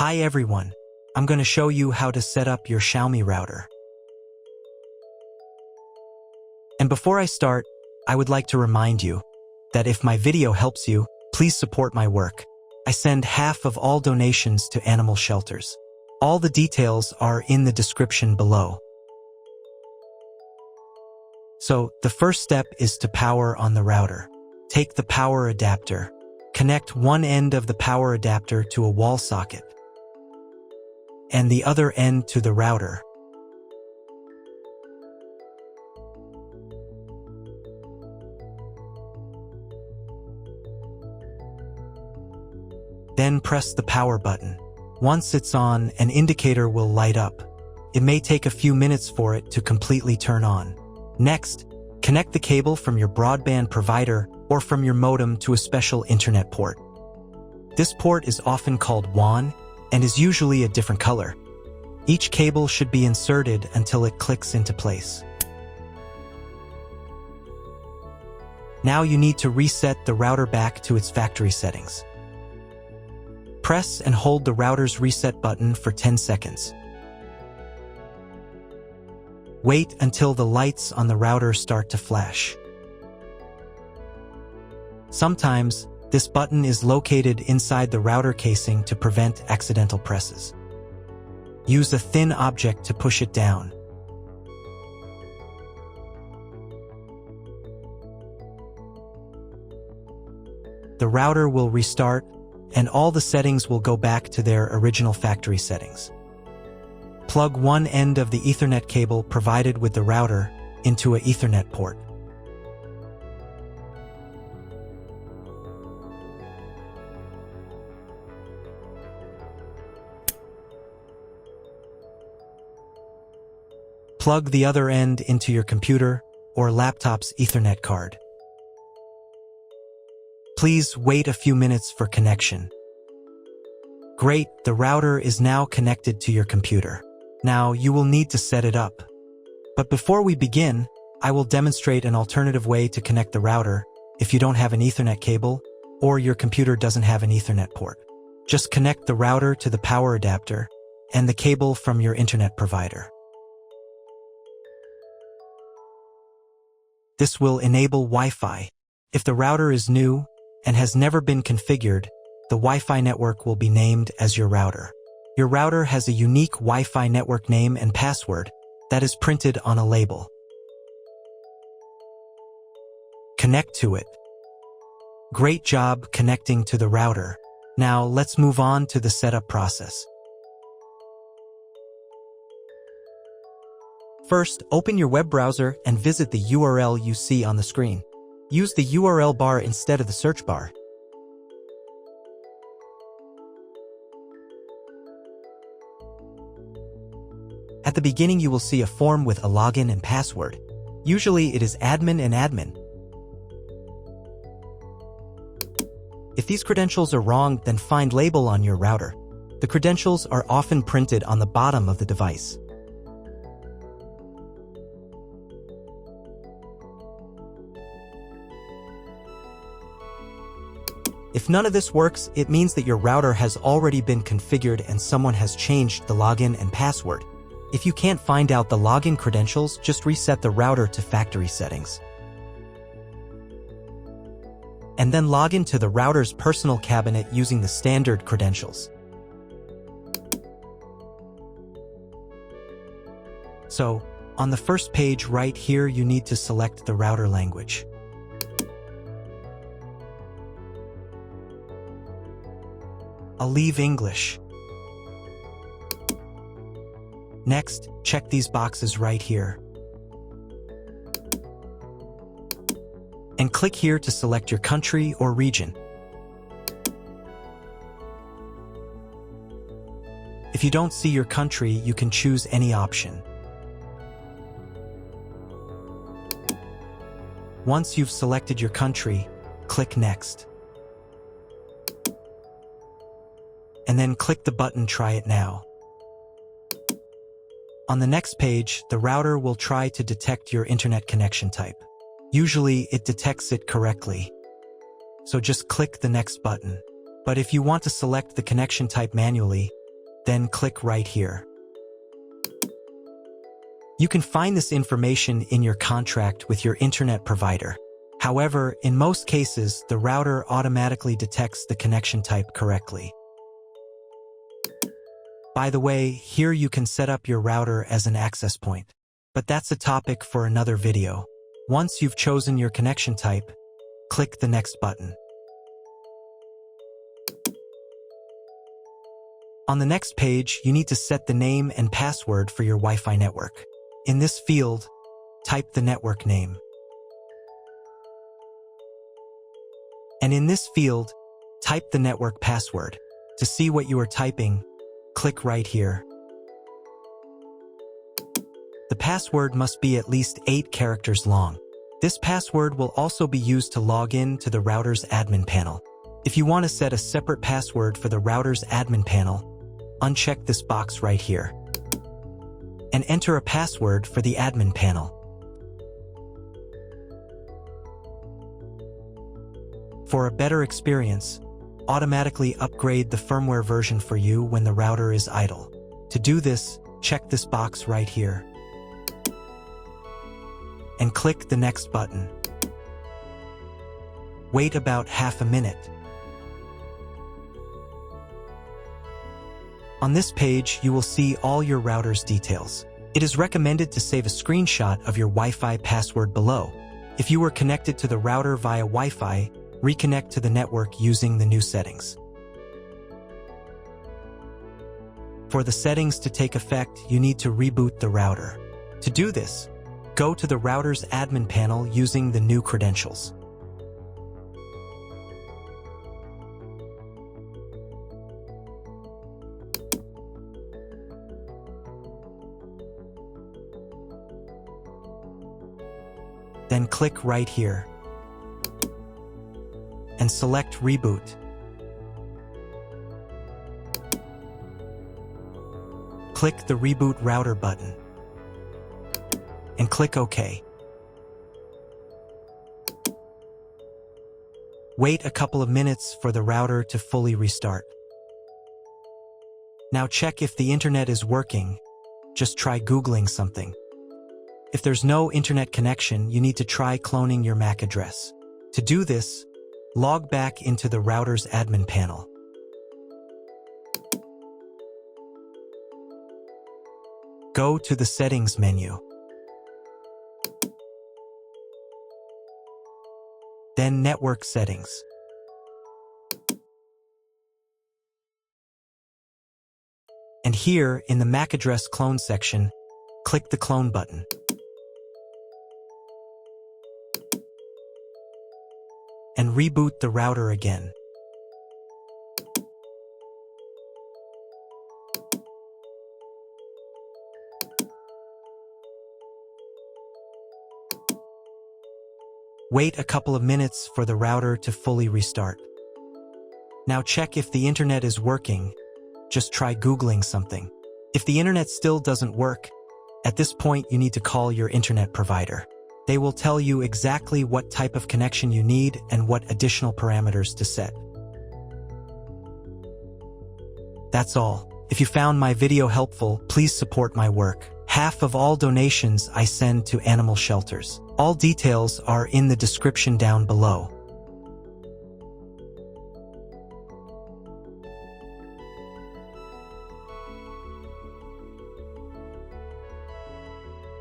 Hi everyone, I'm going to show you how to set up your Xiaomi router. And before I start, I would like to remind you that if my video helps you, please support my work. I send half of all donations to animal shelters. All the details are in the description below. So, the first step is to power on the router. Take the power adapter. Connect one end of the power adapter to a wall socket and the other end to the router. Then press the power button. Once it's on, an indicator will light up. It may take a few minutes for it to completely turn on. Next, connect the cable from your broadband provider or from your modem to a special internet port. This port is often called WAN and is usually a different color. Each cable should be inserted until it clicks into place. Now you need to reset the router back to its factory settings. Press and hold the router's reset button for 10 seconds. Wait until the lights on the router start to flash. Sometimes, this button is located inside the router casing to prevent accidental presses. Use a thin object to push it down. The router will restart, and all the settings will go back to their original factory settings. Plug one end of the Ethernet cable provided with the router into an Ethernet port. Plug the other end into your computer or laptop's Ethernet card. Please wait a few minutes for connection. Great, the router is now connected to your computer. Now you will need to set it up. But before we begin, I will demonstrate an alternative way to connect the router if you don't have an Ethernet cable or your computer doesn't have an Ethernet port. Just connect the router to the power adapter and the cable from your internet provider. This will enable Wi-Fi. If the router is new and has never been configured, the Wi-Fi network will be named as your router. Your router has a unique Wi-Fi network name and password that is printed on a label. Connect to it. Great job connecting to the router. Now let's move on to the setup process. First, open your web browser and visit the URL you see on the screen. Use the URL bar instead of the search bar. At the beginning, you will see a form with a login and password. Usually, it is admin and admin. If these credentials are wrong, then find label on your router. The credentials are often printed on the bottom of the device. If none of this works, it means that your router has already been configured and someone has changed the login and password. If you can't find out the login credentials, just reset the router to factory settings. And then log into the router's personal cabinet using the standard credentials. So, on the first page right here, you need to select the router language. I'll leave English. Next, check these boxes right here. And click here to select your country or region. If you don't see your country, you can choose any option. Once you've selected your country, click Next. And then click the button Try It Now. On the next page, the router will try to detect your internet connection type. Usually, it detects it correctly. So just click the next button. But if you want to select the connection type manually, then click right here. You can find this information in your contract with your internet provider. However, in most cases, the router automatically detects the connection type correctly. By the way, here you can set up your router as an access point. But that's a topic for another video. Once you've chosen your connection type, click the next button. On the next page, you need to set the name and password for your Wi-Fi network. In this field, type the network name. And in this field, type the network password. To see what you are typing, click right here. The password must be at least 8 characters long. This password will also be used to log in to the router's admin panel. If you want to set a separate password for the router's admin panel, uncheck this box right here and enter a password for the admin panel. For a better experience, automatically upgrade the firmware version for you when the router is idle. To do this, check this box right here and click the next button. Wait about half a minute. On this page, you will see all your router's details. It is recommended to save a screenshot of your Wi-Fi password below. If you were connected to the router via Wi-Fi, reconnect to the network using the new settings. For the settings to take effect, you need to reboot the router. To do this, go to the router's admin panel using the new credentials. Then click right here and select Reboot. Click the Reboot Router button and click OK. Wait a couple of minutes for the router to fully restart. Now check if the internet is working. Just try Googling something. If there's no internet connection, you need to try cloning your MAC address. To do this, log back into the router's admin panel. Go to the Settings menu. Then Network Settings. And here, in the MAC address clone section, click the Clone button. And reboot the router again. Wait a couple of minutes for the router to fully restart. Now check if the internet is working. Just try Googling something. If the internet still doesn't work, at this point you need to call your internet provider. They will tell you exactly what type of connection you need and what additional parameters to set. That's all. If you found my video helpful, please support my work. Half of all donations I send to animal shelters. All details are in the description down below.